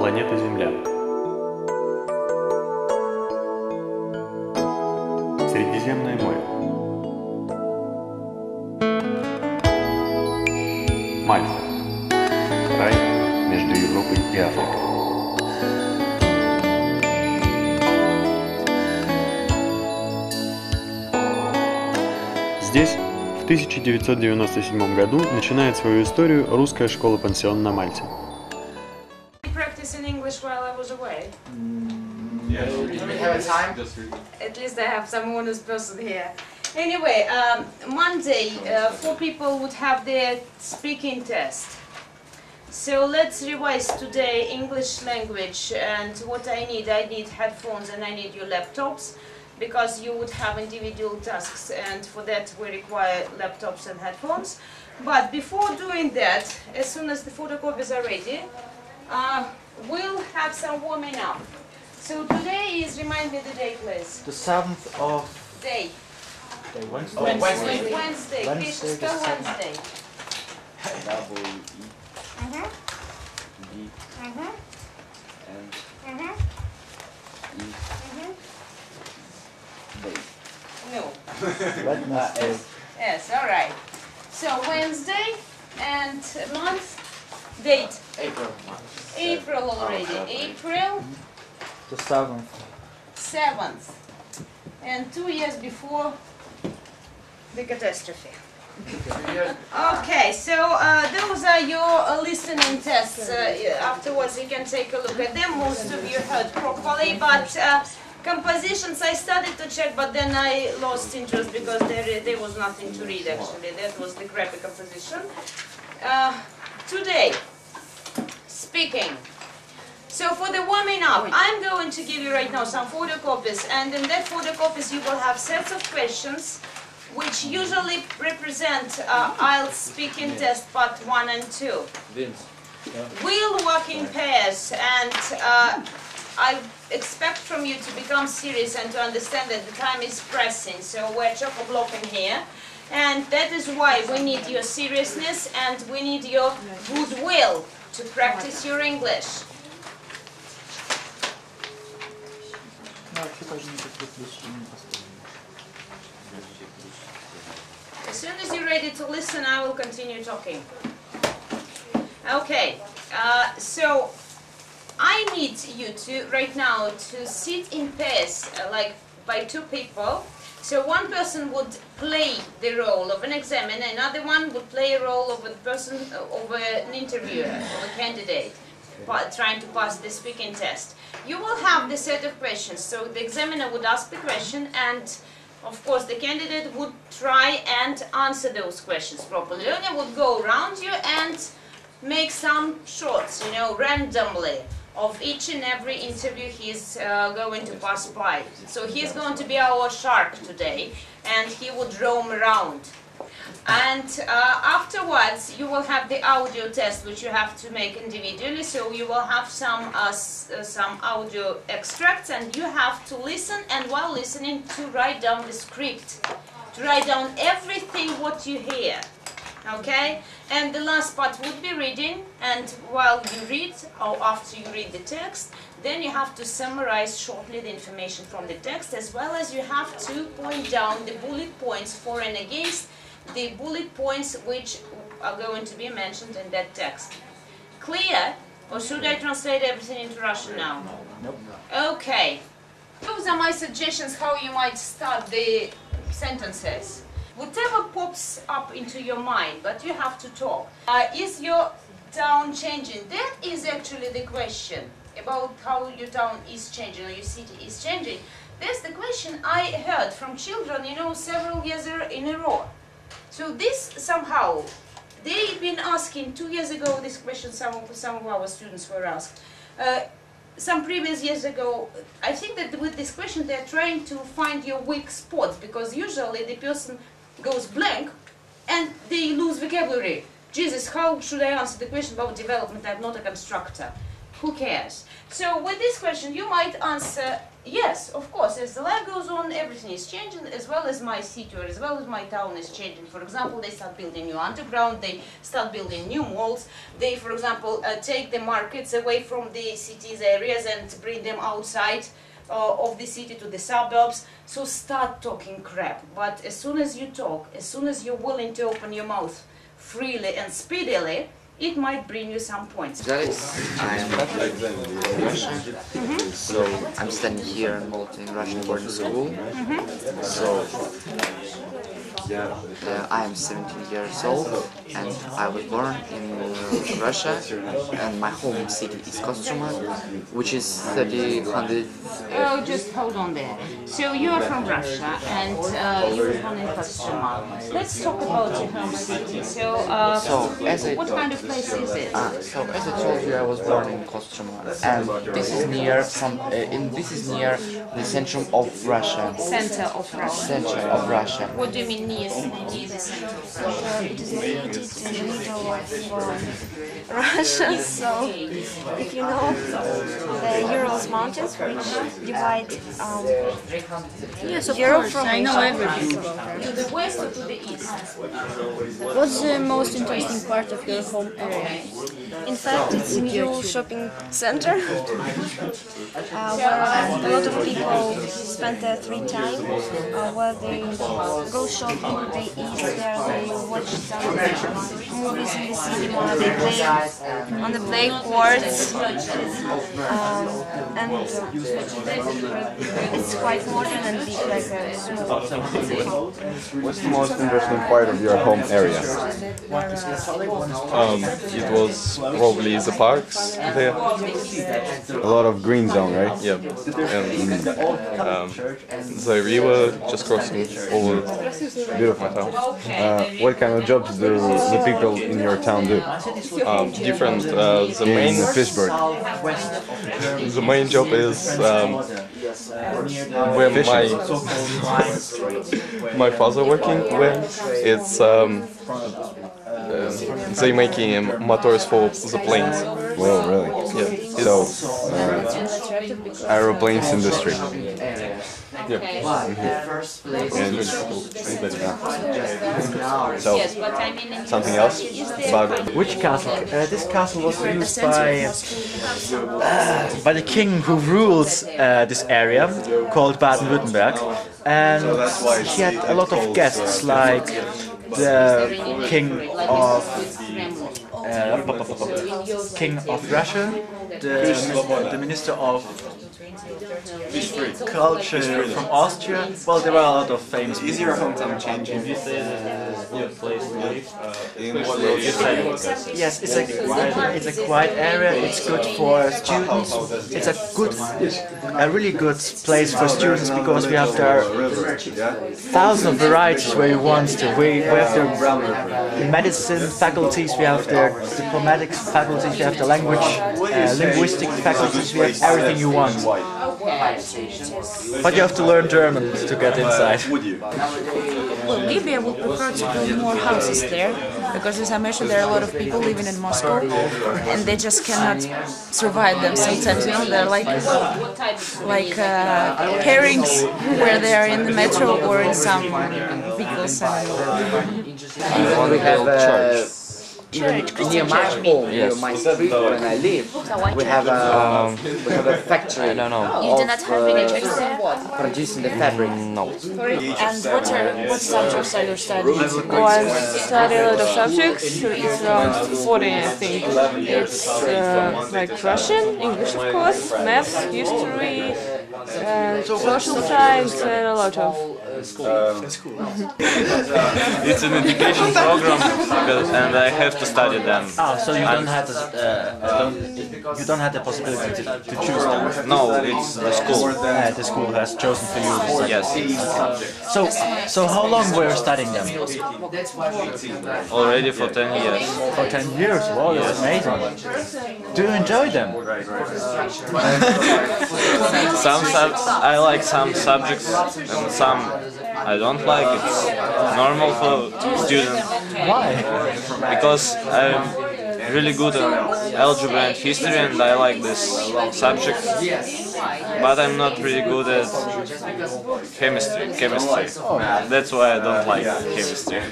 Планета Земля. Средиземное море. Мальта. Край между Европой и Африкой. Здесь в 1997 году начинает свою историю русская школа-пансион на Мальте. At least I have some honest person here. Anyway, Monday, 4 people would have their speaking test. So let's revise today English language, and what I need headphones and I need your laptops, because you would have individual tasks, and for that we require laptops and headphones. But before doing that, as soon as the photocopies are ready, we'll have some warming up. So today is, remind me the day, please. The 7th of... Day. Wednesday. Oh, Wednesday. Wednesday. Wednesday. Spell Wednesday. W-E. And Day. No. Wednesday. Yes, all right. So Wednesday and month, date. April. April already. April The 7th. 7th. And 2 years before the catastrophe. Okay, so those are your listening tests. Afterwards you can take a look at them. Most of you heard properly, but compositions I started to check, but then I lost interest because there was nothing to read actually. That was the crappy composition. Today, speaking. So for the warming up, I'm going to give you right now some photocopies, and in that photocopies you will have sets of questions which usually represent IELTS speaking test part 1 and 2. We'll work in pairs, and I expect from you to become serious and to understand that the time is pressing, so we're chock-a-blocking here. And that is why we need your seriousness and we need your goodwill to practice your English. As soon as you're ready to listen, I will continue talking. Okay, so I need you to, right now, to sit in pairs, like by 2 people. So one person would play the role of an examiner, another one would play a role of a person, of an interviewer, of a candidate, trying to pass the speaking test. You will have the set of questions, so the examiner would ask the question, and of course the candidate would try and answer those questions properly. The learner would go around you and make some shots, you know, randomly, of each and every interview he's going to pass by. So he's going to be our shark today, and he would roam around. And afterwards you will have the audio test, which you have to make individually. So you will have some audio extracts, and you have to listen, and while listening to write down the script, to write down everything what you hear. Okay? And the last part would be reading, and while you read, or after you read the text, then you have to summarize shortly the information from the text, as well as you have to point down the bullet points for and against the bullet points which are going to be mentioned in that text. Clear? Or should I translate everything into Russian now? Nope. Okay. Those are my suggestions how you might start the sentences. Whatever pops up into your mind, but you have to talk. Is your town changing? That is actually the question, about how your town is changing, or your city is changing. That's the question I heard from children, you know, several years in a row. So this somehow, they've been asking 2 years ago this question, some of our students were asked. Some previous years ago, I think that with this question they're trying to find your weak spots, because usually the person goes blank and they lose vocabulary. Jesus, how should I answer the question about development? I'm not a constructor. Who cares? So with this question you might answer Yes, of course, as the life goes on, everything is changing, as well as my city or as well as my town is changing. For example, they start building new underground, they start building new malls, they, for example, take the markets away from the cities areas and bring them outside of the city to the suburbs. So start talking crap. But as soon as you talk, as soon as you're willing to open your mouth freely and speedily, it might bring you some points. Guys, I'm Russian, so I'm studying here in Malta in Russian boarding school. So I am 17 years old and I was born in Russia, and my home city is Kostroma, which is 300. Oh, just hold on there. So you are from Russia and you were born in Kostroma. Let's talk about your home city. So, what kind of place is it? So as I told you, I was born in Kostroma, and this is near the center of Russia. Center of Russia. Center of Russia. What do you mean near the center of Russia? It is located in the middle of Russia, so if you know the Urals mountains, which divide Europe from Asia. To the west or to the east? What's the most interesting part of your home area? In fact, it's a new shopping center where a lot of people spend their free time, where they go shopping, they eat there, they watch some movies in the cinema, they play on the play courts, and it's quite modern and big, like a small. What's the most interesting part of your home area? It was probably the parks there. A lot of green zone, right? Yeah, and the river just crossing over Beautiful. my town. What kind of jobs do the people in your town do? Different. In Fishburg. The main job is where my father working. Where it's they making motors for the planes. Well, really? Yeah. So, aeroplanes industry. Yeah. So, something else about Which castle? This castle was used by the king who rules this area, called Baden-Württemberg, and he had a lot of guests, like the king of Russia, the minister of culture from Austria. Well, there were a lot of famous people. Is your hometown changing? You say that it's a good place to live. In what way? Yes, it's a quiet area. It's good for students. It's a really good place for students because we have there thousands of varieties where you want to. We have the medicine faculties, we have the diplomatics faculties, we have the language, linguistic faculties. We have everything you want. But you have to learn German to get inside. Well, maybe I would prefer to build more houses there, because as I mentioned, there are a lot of people living in Moscow, and they just cannot survive them sometimes, you know, they're like herrings where they are in the metro or in some vehicles. We have a near my home, near my street when I live, we have a factory. You do not have any tricks there? Producing the fabric. And No. what subjects are you studying? Oh, I study a lot of subjects, so it's around 40, I think. It's like Russian, English of course, maths, history, social science, and a lot of... It's an education program, and I have to study them. So you don't have the possibility to choose them. No, it's the school. The school has chosen for you. Yes. So how long were you studying them? Already for 10 years. For 10 years. Wow, that's amazing. Do you enjoy them? I like some subjects and some I don't like. It's normal for students. Why? Because I'm really good at algebra and history, and I like this subject. but I'm not really good at chemistry. That's why I don't like chemistry.